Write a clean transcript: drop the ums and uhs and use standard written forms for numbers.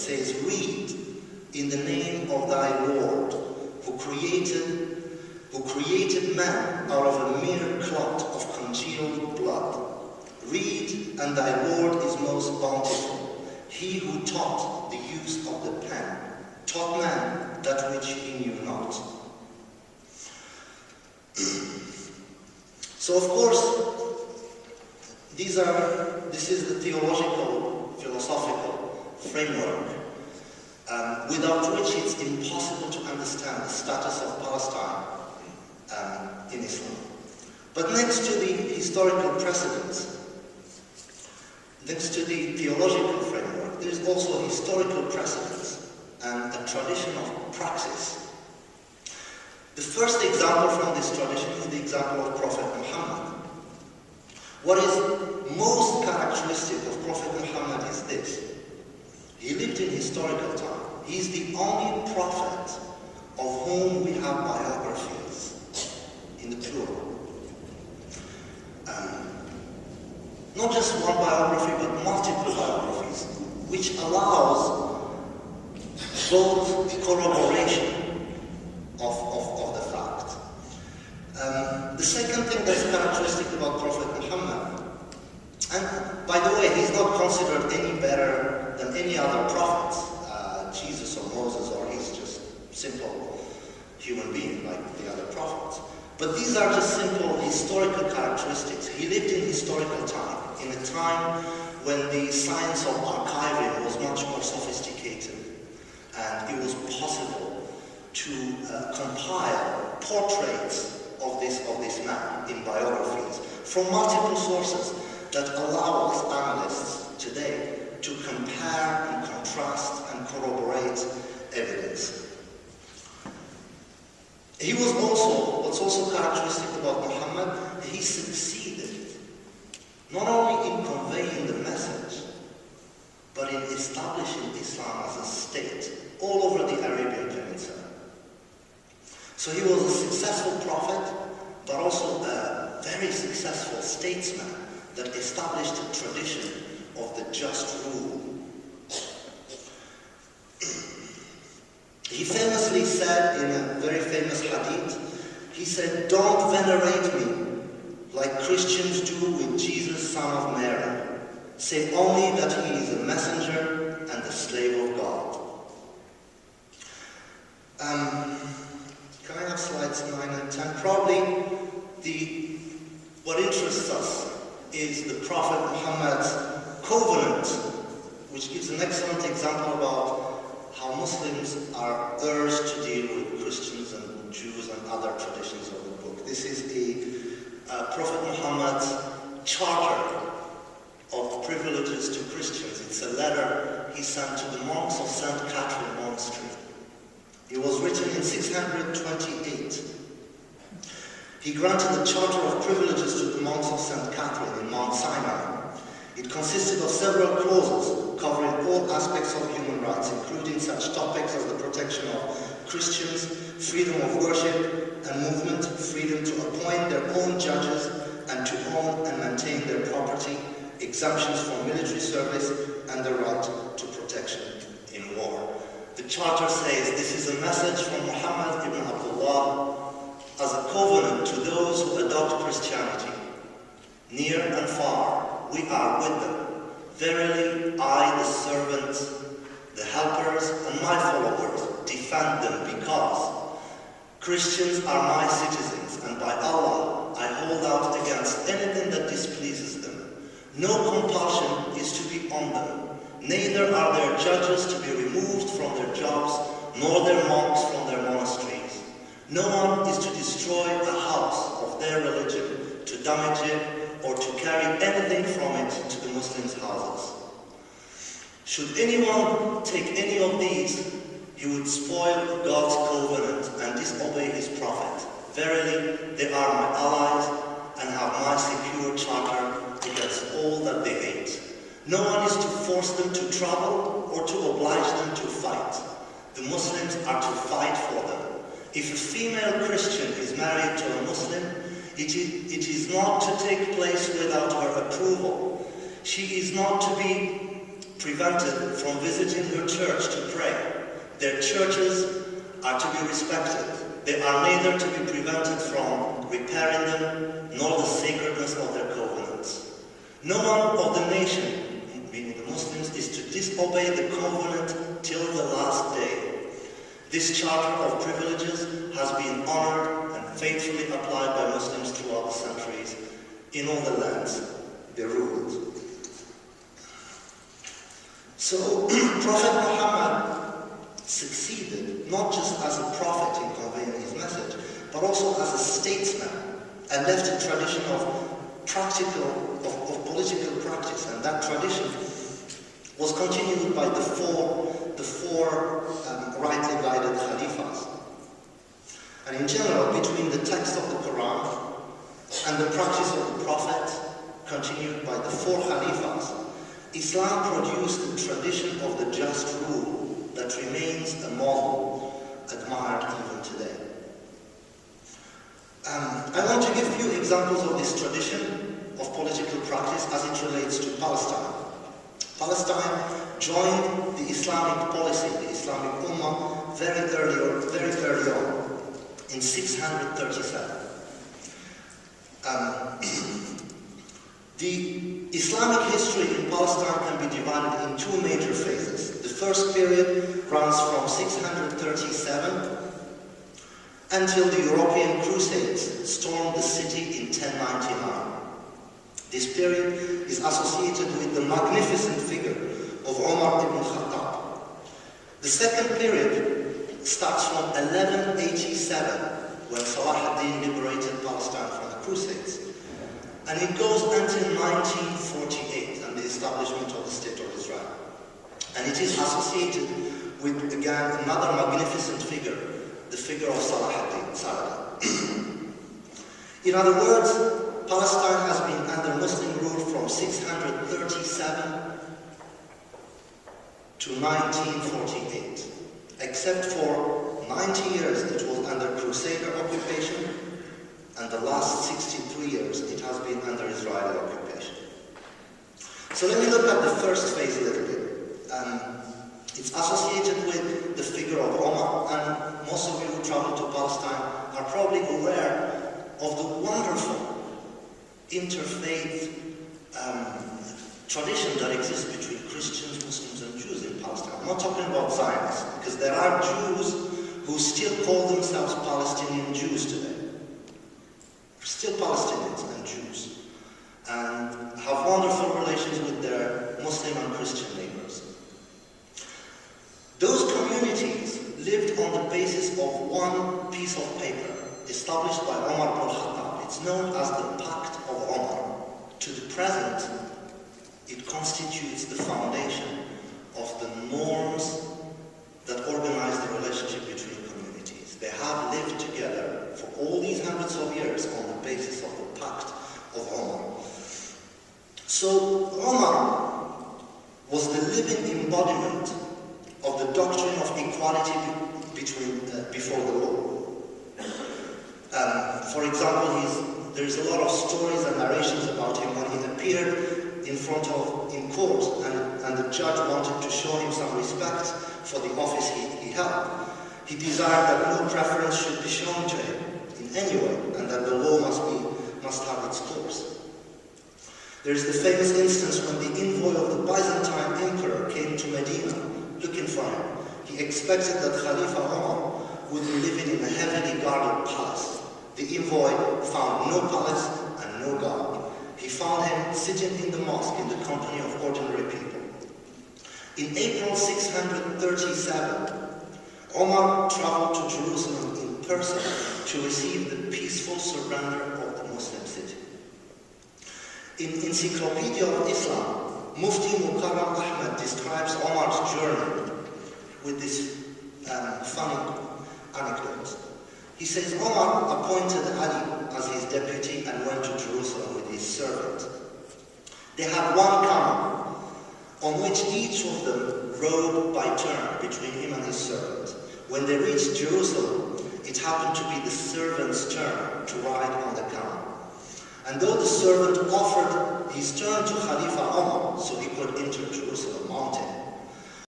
says, "Read in the name of thy Lord, who created man out of a mere clot of congealed blood. Read, and thy Lord is most bountiful. He who taught the use of the pen, taught man that which he knew not." So of course, this is the theological, philosophical framework without which it's impossible to understand the status of Palestine in Islam. But next to the historical precedents, next to the theological framework, there is also historical precedents and a tradition of praxis. The first example from this tradition is the example of Prophet Muhammad. What is most characteristic of Prophet Muhammad is this: he lived in historical time. He is the only prophet of whom we have biographies in the plural. Not just one biography, but multiple biographies, which allows both corroboration of the fact. The second thing that's characteristic about Prophet Muhammad, and by the way, he's not considered any better than any other prophets, Jesus or Moses, or he's just simple human being like the other prophets. But these are just simple historical characteristics. He lived in historical time, in a time when the science of archiving was much more sophisticated, and it was possible to compile portraits of this man in biographies from multiple sources that allow us analysts today to compare and contrast and corroborate evidence. He was also, what's also characteristic about Muhammad, he succeeded not only in conveying the message, but in establishing Islam as a state all over the Arabian Peninsula. So he was a successful prophet, but also a very successful statesman that established a tradition of the just rule. He famously said in a very famous hadith, he said, "Don't venerate me like Christians do with Jesus, son of Mary. Say only that he is a messenger and the slave of God." Can I have slides 9 and 10? Probably what interests us is the Prophet Muhammad's covenant, which gives an excellent example about how Muslims are urged to deal with Christians and Jews and other traditions of the book. This is Prophet Muhammad's charter of privileges to Christians. It's a letter he sent to the monks of St. Catherine Monastery. It was written in 628. He granted the charter of privileges to the monks of St. Catherine in Mount Sinai. It consisted of several clauses covering all aspects of human rights, including such topics as the protection of Christians, freedom of worship and movement, freedom to appoint their own judges and to own and maintain their property, exemptions from military service, and the right to protection in war. The charter says this is a message from Muhammad ibn Abdullah as a covenant to those who adopt Christianity. Near and far, we are with them. Verily, I, the servants, the helpers, and my followers defend them, because Christians are my citizens, and by Allah, I hold out against anything that displeases them. No compulsion is to be on them. Neither are their judges to be removed from their jobs, nor their monks from their monasteries. No one is to destroy a house of their religion, to damage it, or to carry anything from it to the Muslims' houses. Should anyone take any of these, he would spoil God's covenant and disobey his prophet. Verily, they are my allies and have my secure charter against all that they hate. No one is to force them to travel or to oblige them to fight. The Muslims are to fight for them. If a female Christian is married to a Muslim, it is not to take place without her approval. She is not to be prevented from visiting her church to pray. Their churches are to be respected. They are neither to be prevented from repairing them, nor the sacredness of their covenants. No one of the nation, meaning the Muslims, is to disobey the covenant till the last day. This charter of privileges has been honored and faithfully applied by Muslims throughout the centuries in all the lands they ruled. So, Prophet Muhammad succeeded not just as a prophet in conveying his message, but also as a statesman, and left a tradition of political practice, and that tradition was continued by the four rightly guided Khalifas. And in general, between the text of the Quran and the practice of the Prophet, continued by the four Khalifas, Islam produced the tradition of the just rule that remains a model admired even today. I want to give a few examples of this tradition of political practice as it relates to Palestine. Palestine joined the Islamic policy, the Islamic Ummah, very early on, in 637. The Islamic history in Palestine can be divided in two major phases. The first period runs from 637 until the European Crusades stormed the city in 1099. This period is associated with the magnificent figure of Umar ibn Khattab. The second period starts from 1187, when Salah ad-Din liberated Palestine from the Crusades. And it goes until 1948 and the establishment of the State of Israel. And it is associated with, again, another magnificent figure, the figure of Salah ad-Din. In other words, Palestine has been under Muslim rule from 637 to 1948. Except for 90 years it was under Crusader occupation, and the last 63 years it has been under Israeli occupation. So let me look at the first phase a little bit. It's associated with the figure of Omar, and most of you who travel to Palestine are probably aware of the wonderful interfaith tradition that exists between Christians, Muslims and Jews in Palestine. I'm not talking about Zionists, because there are Jews who still call themselves Palestinian Jews today. Still Palestinians and Jews, and have wonderful relations with their Muslim and Christian neighbors. Those communities lived on the basis of one piece of paper established by Omar ibn Khattab. It's known as the Pact of Omar. To the present, it constitutes the foundation of the norms that organize the relationship between communities. They have lived together for all these hundreds of years on the basis of the Pact of Omar. So Omar was the living embodiment of the doctrine of equality before the law. For example, there's a lot of stories and narrations about him when he appeared in court, and the judge wanted to show him some respect for the office he held. He desired that no preference should be shown to him in any way, and that the law must have its course. There is the famous instance when the envoy of the Byzantine emperor came to Medina looking for him. He expected that Khalifa Omar would be living in a heavily guarded palace. The envoy found no palace and no guard. He found him sitting in the mosque in the company of ordinary people. In April 637, Omar traveled to Jerusalem in person to receive the peaceful surrender of the Muslim city. In Encyclopedia of Islam, Mufti Mukarram Ahmed describes Omar's journey with this funny anecdote. He says Omar appointed Ali as his deputy and went to Jerusalem with his servant. They had one camel, on which each of them rode by turn between him and his servant. When they reached Jerusalem, it happened to be the servant's turn to ride on the camel. And though the servant offered he's turned to Khalifa Umar so he could enter Jerusalem mountain.